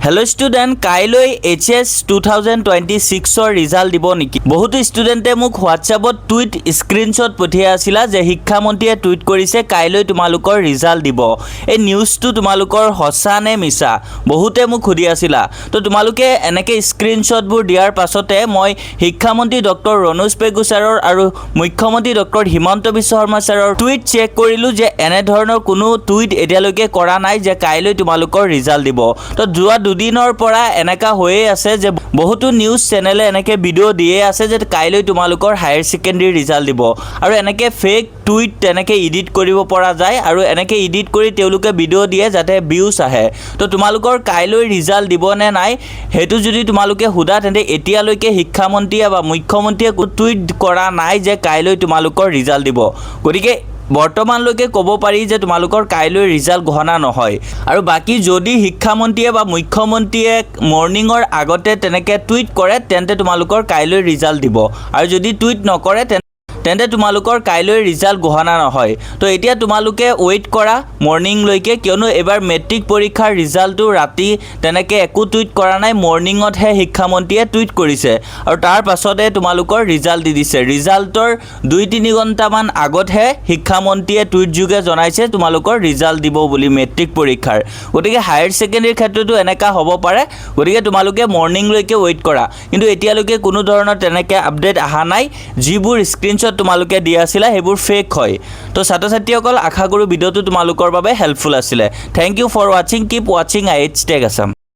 hello student काइলৈ HS 2026 result দিব নেকি বহুতো ষ্টুডেন্টে মোক হোৱাটছআপত টুইট স্ক্ৰিনশ্বট পঠিয়াই আছিল যে শিক্ষামন্ত্ৰীয়ে টুইট কৰিছে কাইলৈ তোমালোকৰ ৰিজাল্ট দিব এই নিউজটো তোমালোকৰ হসা নে মিছা বহুতে মোক খুদি আছিল তো তোমালোকে এনেকে স্ক্ৰিনশ্বটবোৰ দিয়াৰ পাছতে মই শিক্ষামন্ত্ৰী ডক্টৰ ৰনোজ পেগু ছাৰৰ আৰু মুখ্যমন্ত্ৰী ডক্টৰ হিমন্ত বিশ্ব শৰ্মা ছাৰৰ টুইট চেক কৰিলো যে এনে ধৰণৰ কোনো টুইট এতিয়ালৈকে কৰা নাই যে কাইলৈ তোমালোকৰ ৰিজাল্ট দিব তো যোৱা দুদিনৰ পৰা এনেকা হৈয়ে আছে যে বহুতো নিউজ চেনেলে এনেকে ভিডিও দিয়ে আছে যে কাইলৈ তোমালোকৰ হায়াৰ সেকেন্ডাৰী ৰিজাল্ট দিব আৰু এনেকে ফেক টুইট তেনেকে এডিট কৰিব পৰা যায় আৰু এনেকে এডিট কৰি তেওঁলোকে ভিডিও দিয়ে যাতে ভিউজ আহে তো তোমালোকৰ কাইলৈ ৰিজাল্ট দিব নে নাই হেতু যদি তোমালোকে হুদা তেন্তে এতিয়ালৈকে শিক্ষামন্ত্ৰীয়ে বা মুখ্যমন্ত্ৰীয়ে টুইট কৰা নাই যে কাইলৈ তোমালোকৰ ৰিজাল্ট দিব গতিকে বৰ্তমানলৈকে ক'ব পাৰি যে তোমালোকৰ কাইলৈ ৰিজাল্ট ঘোষণা নহয় আৰু বাকি যদি শিক্ষামন্ত্ৰীয়ে বা মুখ্যমন্ত্ৰীয়ে মৰ্নিংৰ আগতে তেনেকে টুইট কৰে তেন্তে তোমালোকৰ কাইলৈ ৰিজাল্ট দিব আৰু যদি টুইট নকৰে তেন্তে তোমালোকৰ কাইলৈ ৰিজাল্ট ঘোষণা নহয় তো এতিয়া তোমালোকে ওয়েট কৰা মৰ্নিং লৈকে কিয়নো এবাৰ মেট্ৰিক পৰীক্ষাৰ ৰিজাল্টটো ৰাতি তেনেকে একো টুইট কৰা নাই মৰ্নিংত হে শিক্ষামন্ত্ৰীয়ে টুইট কৰিছে আৰু তাৰ পাছতে তোমালোকৰ ৰিজাল্ট দি দিছে ৰিজাল্টৰ 2-3 ঘণ্টামান আগত হে শিক্ষামন্ত্ৰীয়ে টুইট যোগে জনাইছে তোমালোকৰ ৰিজাল্ট দিব বুলি মেট্ৰিক পৰীক্ষাৰ গতিকে হায়াৰ সেকেন্ডাৰী ক্ষেত্ৰটো এনেকা হ'ব পাৰে গতিকে তোমালোকে মৰ্নিং লৈকে ওয়েট কৰা কিন্তু এতিয়ালৈকে কোনো ধৰণৰ তেনেকে আপডেট আহা নাই যিবোৰ স্ক্ৰিনশ্বট তোমালোকে দিয়া আছিল হেবোৰ ফেক হয় তো ছাত্ৰ-ছাত্ৰীসকল আশা কৰো ভিডিওটো তোমালোকৰ বাবে হেল্পফুল আছিল thank you for watching keep watching IH Tech Assam